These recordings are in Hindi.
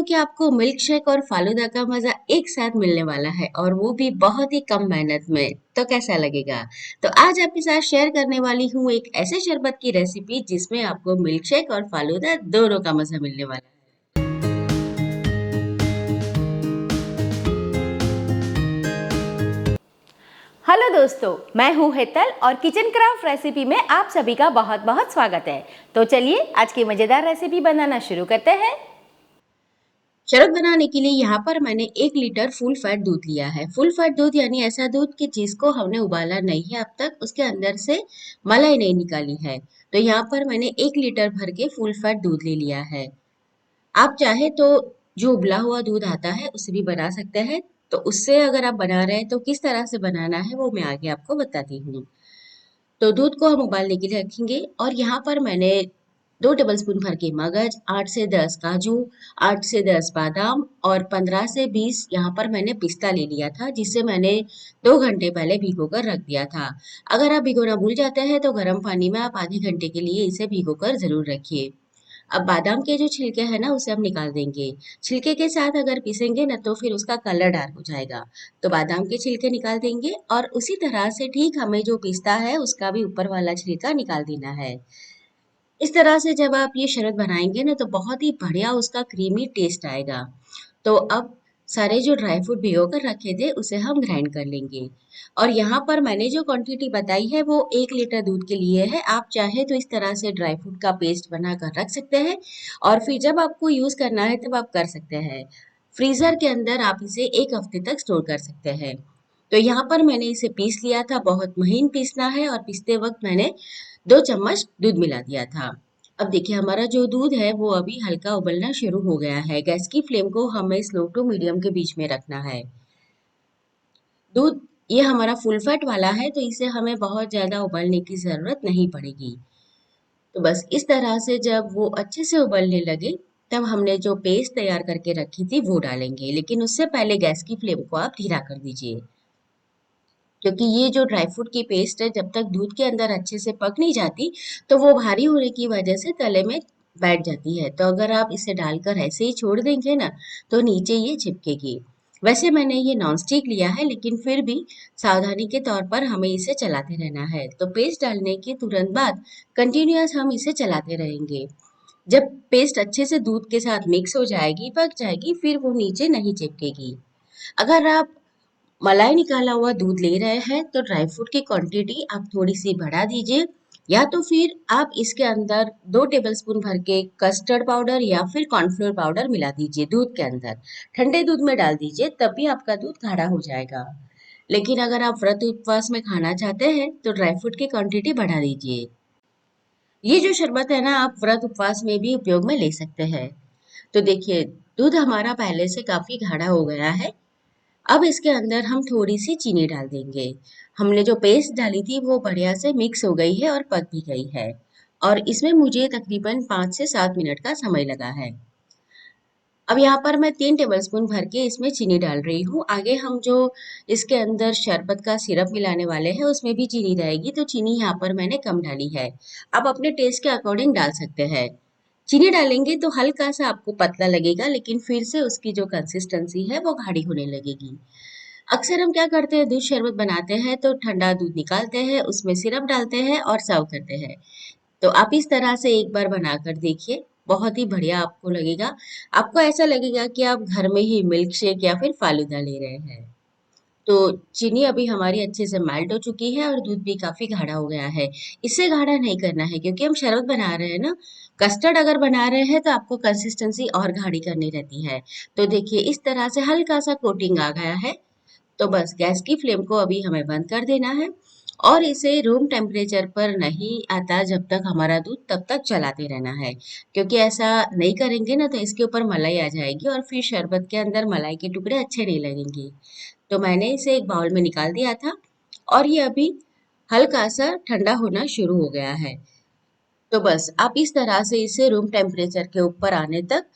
कि आपको मिल्क शेक और फालूदा का मजा एक साथ मिलने वाला है और वो भी बहुत ही कम मेहनत में। तो कैसा लगेगा? तो आज आपके साथ शेयर करने वाली हूँ एक ऐसे शरबत की रेसिपी जिसमें आपको मिल्क शेक और फालूदा दोनों का मजा मिलने वाला है। हेलो दोस्तों, मैं हूँ हेतल और किचन क्राफ्ट रेसिपी में आप सभी का बहुत बहुत स्वागत है। तो चलिए आज की मज़ेदार रेसिपी बनाना शुरू करते हैं। शरबत बनाने के लिए यहाँ पर मैंने 1 लीटर फुल फैट दूध लिया है। फुल फैट दूध यानी ऐसा दूध कि जिसको हमने उबाला नहीं है अब तक, उसके अंदर से मलाई नहीं निकाली है। तो यहाँ पर मैंने 1 लीटर भर के फुल फैट दूध ले लिया है। आप चाहे तो जो उबला हुआ दूध आता है उससे भी बना सकते हैं। तो उससे अगर आप बना रहे हैं तो किस तरह से बनाना है वो मैं आगे आपको बताती हूँ। तो दूध को हम उबालने के लिए रखेंगे और यहाँ पर मैंने 2 टेबलस्पून भर के मगज, 8 से 10 काजू, 8 से 10 बादाम और 15 से 20 यहाँ पर मैंने पिस्ता ले लिया था, जिसे मैंने 2 घंटे पहले भिगो कर रख दिया था। अगर आप भिगोना भूल जाते हैं तो गर्म पानी में आप आधे घंटे के लिए इसे भिगो कर जरूर रखिए। अब बादाम के जो छिलके हैं ना उसे हम निकाल देंगे। छिलके के साथ अगर पीसेंगे ना तो फिर उसका कलर डार्क हो जाएगा। तो बादाम के छिलके निकाल देंगे और उसी तरह से ठीक हमें जो पिस्ता है उसका भी ऊपर वाला छिलका निकाल देना है। इस तरह से जब आप ये शरबत बनाएंगे ना तो बहुत ही बढ़िया उसका क्रीमी टेस्ट आएगा। तो अब सारे जो ड्राई फ्रूट भिगो कर रखे थे उसे हम ग्राइंड कर लेंगे। और यहाँ पर मैंने जो क्वांटिटी बताई है वो 1 लीटर दूध के लिए है। आप चाहे तो इस तरह से ड्राई फ्रूट का पेस्ट बना कर रख सकते हैं और फिर जब आपको यूज करना है तब आप कर सकते हैं। फ्रीजर के अंदर आप इसे 1 हफ्ते तक स्टोर कर सकते हैं। तो यहाँ पर मैंने इसे पीस लिया था, बहुत महीन पीसना है और पीसते वक्त मैंने 2 चम्मच दूध मिला दिया था। अब देखिए हमारा जो दूध है वो अभी हल्का उबलना शुरू हो गया है। गैस की फ्लेम को हमें स्लो टू मीडियम के बीच में रखना है। दूध ये हमारा फुल फैट वाला है तो इसे हमें बहुत ज्यादा उबलने की जरूरत नहीं पड़ेगी। तो बस इस तरह से जब वो अच्छे से उबलने लगे तब हमने जो पेस्ट तैयार करके रखी थी वो डालेंगे, लेकिन उससे पहले गैस की फ्लेम को आप धीरा कर दीजिए, क्योंकि ये जो ड्राई फ्रूट की पेस्ट है जब तक दूध के अंदर अच्छे से पक नहीं जाती तो वो भारी होने की वजह से तले में बैठ जाती है। तो अगर आप इसे डालकर ऐसे ही छोड़ देंगे ना तो नीचे ये चिपकेगी। वैसे मैंने ये नॉन स्टिक लिया है लेकिन फिर भी सावधानी के तौर पर हमें इसे चलाते रहना है। तो पेस्ट डालने के तुरंत बाद कंटिन्यूअस हम इसे चलाते रहेंगे। जब पेस्ट अच्छे से दूध के साथ मिक्स हो जाएगी, पक जाएगी, फिर वो नीचे नहीं चिपकेगी। अगर आप मलाई निकाला हुआ दूध ले रहे हैं तो ड्राई फ्रूट की क्वांटिटी आप थोड़ी सी बढ़ा दीजिए, या तो फिर आप इसके अंदर 2 टेबलस्पून भर के कस्टर्ड पाउडर या फिर कॉर्नफ्लोर पाउडर मिला दीजिए दूध के अंदर। ठंडे दूध में डाल दीजिए तब भी आपका दूध गाढ़ा हो जाएगा। लेकिन अगर आप व्रत उपवास में खाना चाहते हैं तो ड्राई फ्रूट की क्वांटिटी बढ़ा दीजिए। ये जो शरबत है ना आप व्रत उपवास में भी उपयोग में ले सकते हैं। तो देखिए दूध हमारा पहले से काफी गाढ़ा हो गया है। अब इसके अंदर हम थोड़ी सी चीनी डाल देंगे। हमने जो पेस्ट डाली थी वो बढ़िया से मिक्स हो गई है और पक भी गई है। और इसमें मुझे तकरीबन 5 से 7 मिनट का समय लगा है। अब यहाँ पर मैं 3 टेबलस्पून भर के इसमें चीनी डाल रही हूँ। आगे हम जो इसके अंदर शरबत का सिरप मिलाने वाले हैं उसमें भी चीनी रहेगी, तो चीनी यहाँ पर मैंने कम डाली है। आप अपने टेस्ट के अकॉर्डिंग डाल सकते हैं। चीनी डालेंगे तो हल्का सा आपको पतला लगेगा, लेकिन फिर से उसकी जो कंसिस्टेंसी है वो गाढ़ी होने लगेगी। अक्सर हम क्या करते हैं, दूध शरबत बनाते हैं तो ठंडा दूध निकालते हैं, उसमें सिरप डालते हैं और सर्व करते हैं। तो आप इस तरह से एक बार बनाकर देखिए, बहुत ही बढ़िया आपको लगेगा। आपको ऐसा लगेगा कि आप घर में ही मिल्क शेक या फिर फालूदा ले रहे हैं। तो चीनी अभी हमारी अच्छे से मेल्ट हो चुकी है और दूध भी काफी गाढ़ा हो गया है। इससे गाढ़ा नहीं करना है क्योंकि हम शरबत बना रहे हैं ना। कस्टर्ड अगर बना रहे हैं तो आपको कंसिस्टेंसी और गाढ़ी करनी रहती है। तो देखिए इस तरह से हल्का सा कोटिंग आ गया है। तो बस गैस की फ्लेम को अभी हमें बंद कर देना है और इसे रूम टेम्परेचर पर नहीं आता जब तक हमारा दूध, तब तक चलाते रहना है, क्योंकि ऐसा नहीं करेंगे ना तो इसके ऊपर मलाई आ जाएगी और फिर शरबत के अंदर मलाई के टुकड़े अच्छे नहीं लगेंगे। तो मैंने इसे एक बाउल में निकाल दिया था और ये अभी हल्का सा ठंडा होना शुरू हो गया है। तो बस आप इस तरह से इसे रूम टेम्परेचर के ऊपर आने तक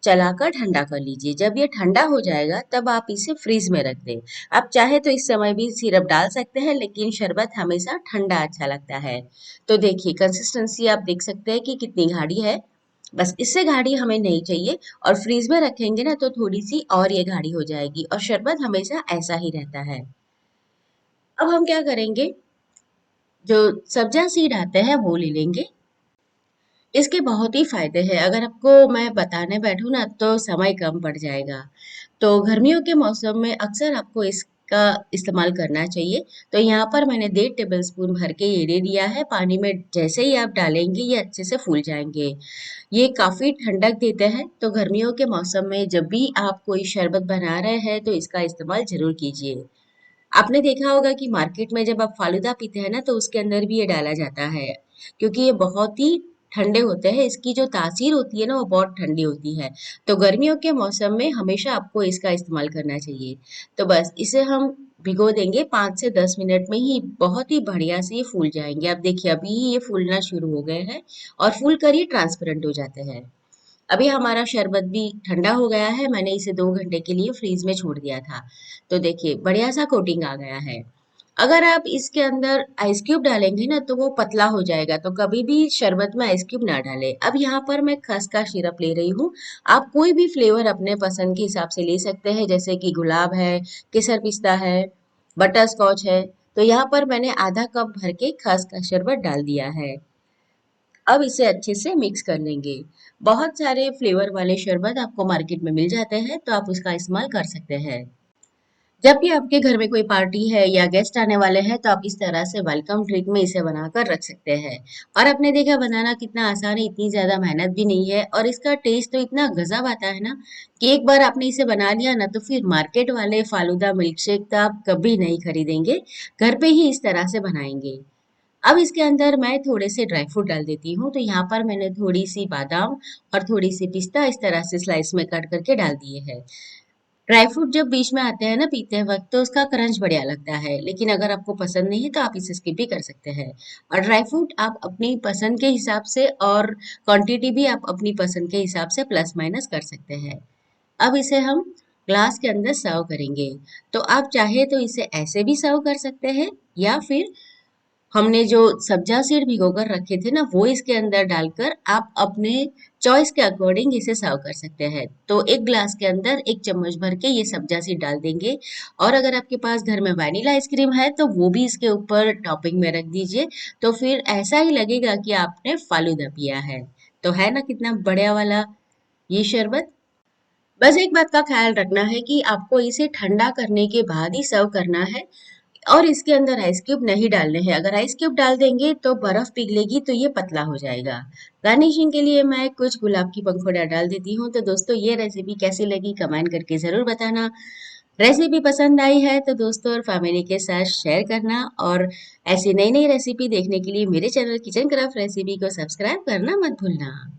चलाकर ठंडा कर लीजिए। जब ये ठंडा हो जाएगा तब आप इसे फ्रीज में रख दें। आप चाहे तो इस समय भी सिरप डाल सकते हैं, लेकिन शरबत हमेशा ठंडा अच्छा लगता है। तो देखिए कंसिस्टेंसी आप देख सकते हैं कि कितनी गाढ़ी है। बस इससे गाढ़ी हमें नहीं चाहिए और फ्रीज में रखेंगे ना तो थोड़ी सी और ये गाढ़ी हो जाएगी और शरबत हमेशा ऐसा ही रहता है। अब हम क्या करेंगे, जो सब्जा सीड आते हैं वो ले लेंगे। इसके बहुत ही फायदे हैं, अगर आपको मैं बताने बैठूं ना तो समय कम पड़ जाएगा। तो गर्मियों के मौसम में अक्सर आपको इसका इस्तेमाल करना चाहिए। तो यहाँ पर मैंने 1.5 टेबल स्पून भर के ये दे दिया है पानी में। जैसे ही आप डालेंगे ये अच्छे से फूल जाएंगे। ये काफी ठंडक देते हैं, तो गर्मियों के मौसम में जब भी आप कोई शरबत बना रहे हैं तो इसका इस्तेमाल जरूर कीजिए। आपने देखा होगा कि मार्केट में जब आप फालूदा पीते हैं ना तो उसके अंदर भी ये डाला जाता है, क्योंकि ये बहुत ही ठंडे होते हैं। इसकी जो तासीर होती है ना वो बहुत ठंडी होती है। तो गर्मियों के मौसम में हमेशा आपको इसका इस्तेमाल करना चाहिए। तो बस इसे हम भिगो देंगे 5 से 10 मिनट में ही, बहुत ही बढ़िया से ये फूल जाएंगे। आप देखिए अभी ही ये फूलना शुरू हो गए हैं और फूल कर ये ट्रांसपेरेंट हो जाते हैं। अभी हमारा शरबत भी ठंडा हो गया है, मैंने इसे 2 घंटे के लिए फ्रीज में छोड़ दिया था। तो देखिए बढ़िया सा कोटिंग आ गया है। अगर आप इसके अंदर आइस क्यूब डालेंगे ना तो वो पतला हो जाएगा, तो कभी भी शरबत में आइस क्यूब ना डालें। अब यहाँ पर मैं खस का सिरप ले रही हूँ। आप कोई भी फ्लेवर अपने पसंद के हिसाब से ले सकते हैं, जैसे कि गुलाब है, केसर पिस्ता है, बटर स्कॉच है। तो यहाँ पर मैंने आधा कप भर के खस का शरबत डाल दिया है। अब इसे अच्छे से मिक्स कर लेंगे। बहुत सारे फ्लेवर वाले शरबत आपको मार्केट में मिल जाते हैं, तो आप उसका इस्तेमाल कर सकते हैं। जब भी आपके घर में कोई पार्टी है या गेस्ट आने वाले हैं तो आप इस तरह से वेलकम ड्रिंक में इसे बनाकर रख सकते हैं। और आपने देखा बनाना कितना आसान है, इतनी ज्यादा मेहनत भी नहीं है और इसका टेस्ट तो इतना गजब आता है ना कि एक बार आपने इसे बना लिया ना तो फिर मार्केट वाले फालूदा मिल्क शेक तो आप कभी नहीं खरीदेंगे, घर पे ही इस तरह से बनाएंगे। अब इसके अंदर मैं थोड़े से ड्राई फ्रूट डाल देती हूँ। तो यहाँ पर मैंने थोड़ी सी बादाम और थोड़ी सी पिस्ता इस तरह से स्लाइस में कट करके डाल दिए हैं। ड्राई फ्रूट जब बीच में आते हैं ना पीते वक्त तो उसका क्रंच बढ़िया लगता है, लेकिन अगर आपको पसंद नहीं है तो आप इसे स्किप भी कर सकते हैं। और ड्राई फ्रूट आप अपनी पसंद के हिसाब से और क्वांटिटी भी आप अपनी पसंद के हिसाब से प्लस माइनस कर सकते हैं। अब इसे हम ग्लास के अंदर सर्व करेंगे। तो आप चाहे तो इसे ऐसे भी सर्व कर सकते हैं या फिर हमने जो सब्जा सीड भिगोकर रखे थे ना वो इसके अंदर डालकर आप अपने चॉइस के अकॉर्डिंग इसे सर्व कर सकते हैं। तो एक ग्लास के अंदर 1 चम्मच भर के ये सब्जा सीड डाल देंगे। और अगर आपके पास घर में वैनिला आइसक्रीम है तो वो भी इसके ऊपर टॉपिंग में रख दीजिए। तो फिर ऐसा ही लगेगा कि आपने फालूदा पिया है। तो है ना कितना बढ़िया वाला ये शरबत। बस एक बात का ख्याल रखना है कि आपको इसे ठंडा करने के बाद ही सर्व करना है और इसके अंदर आइस क्यूब नहीं डालने हैं। अगर आइस क्यूब डाल देंगे तो बर्फ पिघलेगी तो ये पतला हो जाएगा। गार्निशिंग के लिए मैं कुछ गुलाब की पंखुड़ियाँ डाल देती हूँ। तो दोस्तों ये रेसिपी कैसी लगी कमेंट करके ज़रूर बताना। रेसिपी पसंद आई है तो दोस्तों और फैमिली के साथ शेयर करना और ऐसी नई नई रेसिपी देखने के लिए मेरे चैनल किचन क्राफ्ट रेसिपी को सब्सक्राइब करना मत भूलना।